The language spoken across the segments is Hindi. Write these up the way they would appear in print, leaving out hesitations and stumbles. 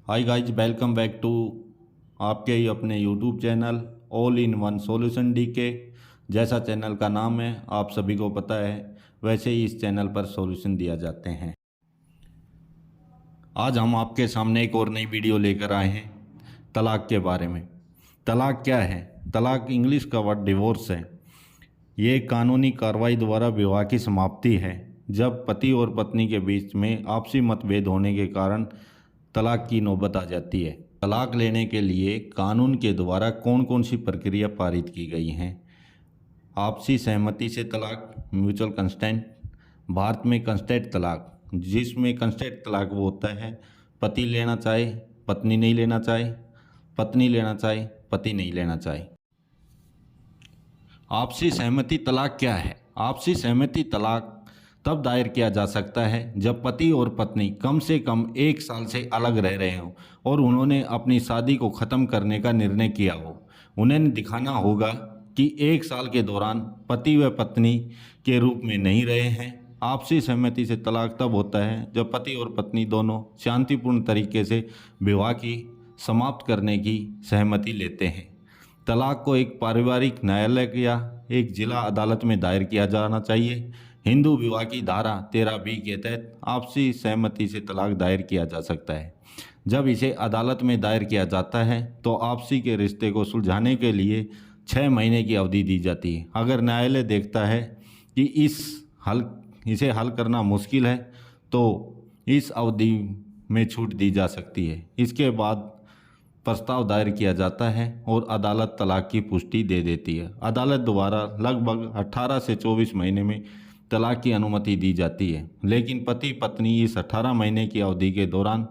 Hi guys, welcome back to आपके ही अपने YouTube channel all in one solution DK. जैसा चैनल का नाम है आप सभी को पता है, वैसे ही इस चैनल पर सॉल्यूशन दिया जाते हैं। आज हम आपके सामने एक और नई वीडियो लेकर आए हैं तलाक के बारे में। तलाक क्या है? तलाक इंग्लिश का वर्ड डिवोर्स है। ये कानूनी कार्रवाई द्वारा विवाह की समाप्ति है जब पति और पत्नी के बीच में आपसी मतभेद होने के कारण तलाक की नौबत आ जाती है। तलाक लेने के लिए कानून के द्वारा कौन कौन सी प्रक्रिया पारित की गई हैं? आपसी सहमति से तलाक, म्यूचुअल कंसेंट। भारत में कंसेंट तलाक, जिसमें कंसेंट तलाक वो होता है पति लेना चाहे पत्नी नहीं लेना चाहे, पत्नी लेना चाहे पति नहीं लेना चाहे। आपसी सहमति तलाक क्या है? आपसी सहमति तलाक तब दायर किया जा सकता है जब पति और पत्नी कम से कम 1 साल से अलग रह रहे हों और उन्होंने अपनी शादी को ख़त्म करने का निर्णय किया हो। उन्हें दिखाना होगा कि 1 साल के दौरान पति व पत्नी के रूप में नहीं रहे हैं। आपसी सहमति से तलाक तब होता है जब पति और पत्नी दोनों शांतिपूर्ण तरीके से विवाह की समाप्त करने की सहमति लेते हैं। तलाक को एक पारिवारिक न्यायालय या एक जिला अदालत में दायर किया जाना चाहिए। हिंदू विवाह की धारा 13B के तहत आपसी सहमति से तलाक दायर किया जा सकता है। जब इसे अदालत में दायर किया जाता है तो आपसी के रिश्ते को सुलझाने के लिए 6 महीने की अवधि दी जाती है। अगर न्यायालय देखता है कि इसे हल करना मुश्किल है तो इस अवधि में छूट दी जा सकती है। इसके बाद प्रस्ताव दायर किया जाता है और अदालत तलाक की पुष्टि दे देती है। अदालत द्वारा लगभग 18 से 24 महीने में तलाक की अनुमति दी जाती है, लेकिन पति पत्नी इस 18 महीने की अवधि के दौरान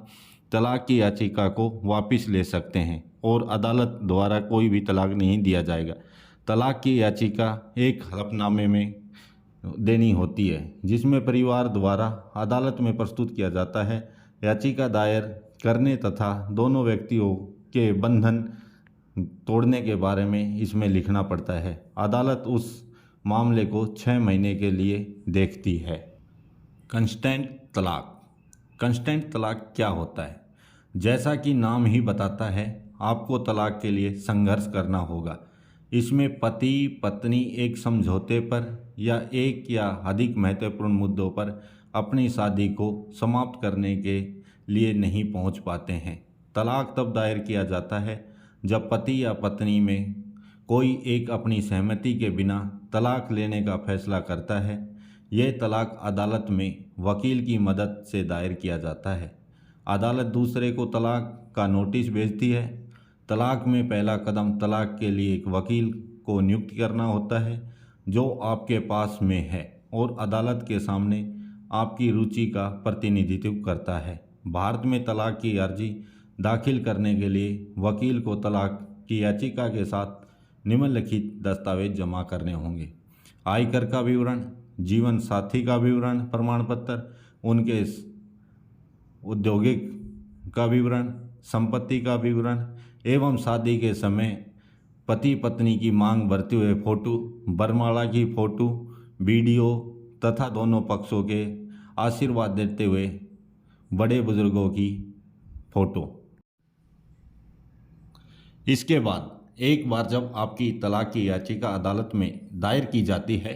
तलाक की याचिका को वापस ले सकते हैं और अदालत द्वारा कोई भी तलाक नहीं दिया जाएगा। तलाक की याचिका एक हलफनामे में देनी होती है जिसमें परिवार द्वारा अदालत में प्रस्तुत किया जाता है। याचिका दायर करने तथा दोनों व्यक्तियों के बंधन तोड़ने के बारे में इसमें लिखना पड़ता है। अदालत उस मामले को 6 महीने के लिए देखती है। कंसेंट तलाक। कंसेंट तलाक क्या होता है? जैसा कि नाम ही बताता है, आपको तलाक के लिए संघर्ष करना होगा। इसमें पति पत्नी एक समझौते पर या एक या अधिक महत्वपूर्ण मुद्दों पर अपनी शादी को समाप्त करने के लिए नहीं पहुंच पाते हैं। तलाक तब दायर किया जाता है जब पति या पत्नी में कोई एक अपनी सहमति के बिना तलाक लेने का फैसला करता है। यह तलाक अदालत में वकील की मदद से दायर किया जाता है। अदालत दूसरे को तलाक का नोटिस भेजती है। तलाक में पहला कदम तलाक के लिए एक वकील को नियुक्त करना होता है जो आपके पास में है और अदालत के सामने आपकी रुचि का प्रतिनिधित्व करता है। भारत में तलाक की अर्जी दाखिल करने के लिए वकील को तलाक की याचिका के साथ निम्नलिखित दस्तावेज जमा करने होंगे: आयकर का विवरण, जीवन साथी का विवरण प्रमाण पत्र, उनके औद्योगिक का विवरण, संपत्ति का विवरण एवं शादी के समय पति पत्नी की मांग भरते हुए फोटो, वरमाला की फोटो, वीडियो तथा दोनों पक्षों के आशीर्वाद देते हुए बड़े बुजुर्गों की फोटो। इसके बाद एक बार जब आपकी तलाक की याचिका अदालत में दायर की जाती है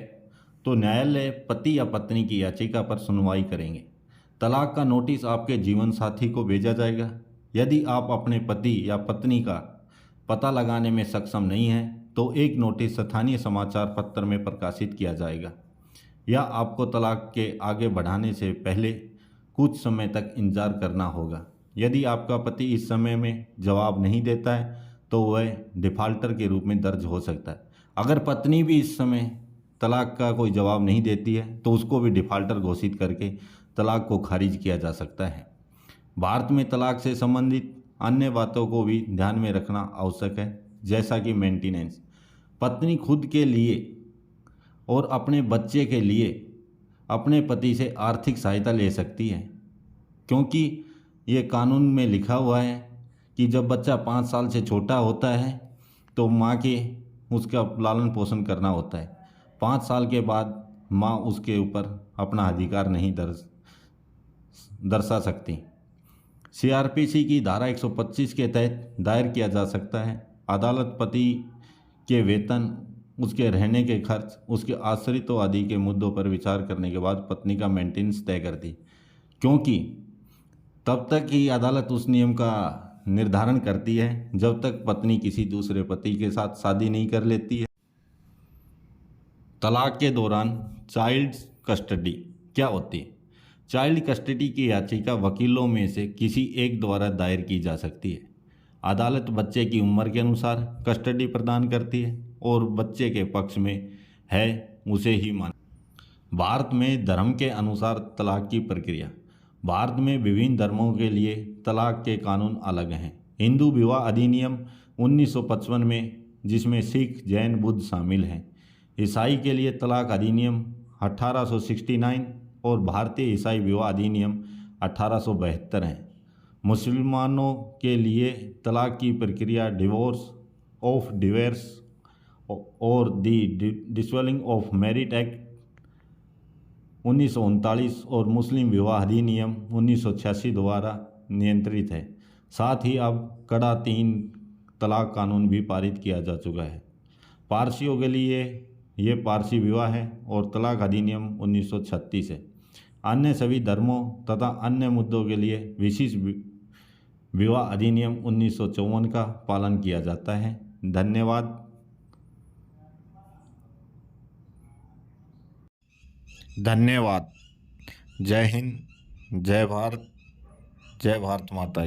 तो न्यायालय पति या पत्नी की याचिका पर सुनवाई करेंगे। तलाक का नोटिस आपके जीवन साथी को भेजा जाएगा। यदि आप अपने पति या पत्नी का पता लगाने में सक्षम नहीं हैं तो एक नोटिस स्थानीय समाचार पत्र में प्रकाशित किया जाएगा या आपको तलाक के आगे बढ़ाने से पहले कुछ समय तक इंतजार करना होगा। यदि आपका पति इस समय में जवाब नहीं देता है तो वह डिफ़ाल्टर के रूप में दर्ज हो सकता है। अगर पत्नी भी इस समय तलाक का कोई जवाब नहीं देती है तो उसको भी डिफ़ाल्टर घोषित करके तलाक को खारिज किया जा सकता है। भारत में तलाक से संबंधित अन्य बातों को भी ध्यान में रखना आवश्यक है, जैसा कि मेंटेनेंस। पत्नी खुद के लिए और अपने बच्चे के लिए अपने पति से आर्थिक सहायता ले सकती है, क्योंकि ये कानून में लिखा हुआ है कि जब बच्चा 5 साल से छोटा होता है तो माँ के उसका लालन पोषण करना होता है। 5 साल के बाद माँ उसके ऊपर अपना अधिकार नहीं दर्शा सकती। सीआरपीसी की धारा 125 के तहत दायर किया जा सकता है। अदालत पति के वेतन, उसके रहने के खर्च, उसके आश्रितों आदि के मुद्दों पर विचार करने के बाद पत्नी का मेंटेनेंस तय करती, क्योंकि तब तक ही अदालत उस नियम का निर्धारण करती है जब तक पत्नी किसी दूसरे पति के साथ शादी नहीं कर लेती है। तलाक के दौरान चाइल्ड कस्टडी क्या होती है? चाइल्ड कस्टडी की याचिका वकीलों में से किसी एक द्वारा दायर की जा सकती है। अदालत बच्चे की उम्र के अनुसार कस्टडी प्रदान करती है और बच्चे के पक्ष में है उसे ही मान। भारत में धर्म के अनुसार तलाक की प्रक्रिया। भारत में विभिन्न धर्मों के लिए तलाक के कानून अलग हैं। हिंदू विवाह अधिनियम 1955 में, जिसमें सिख, जैन, बुद्ध शामिल हैं। ईसाई के लिए तलाक अधिनियम 1869 और भारतीय ईसाई विवाह अधिनियम 1872 है। मुसलमानों के लिए तलाक की प्रक्रिया डिवोर्स और दी डिसोल्विंग ऑफ मैरिज एक्ट 1939 और मुस्लिम विवाह अधिनियम 1986 द्वारा नियंत्रित है। साथ ही अब कड़ा 3 तलाक कानून भी पारित किया जा चुका है। पारसियों के लिए ये पारसी विवाह है और तलाक अधिनियम 1936 है। अन्य सभी धर्मों तथा अन्य मुद्दों के लिए विशेष विवाह अधिनियम 1954 का पालन किया जाता है। धन्यवाद। धन्यवाद। जय हिंद, जय भारत, जय भारत माता की।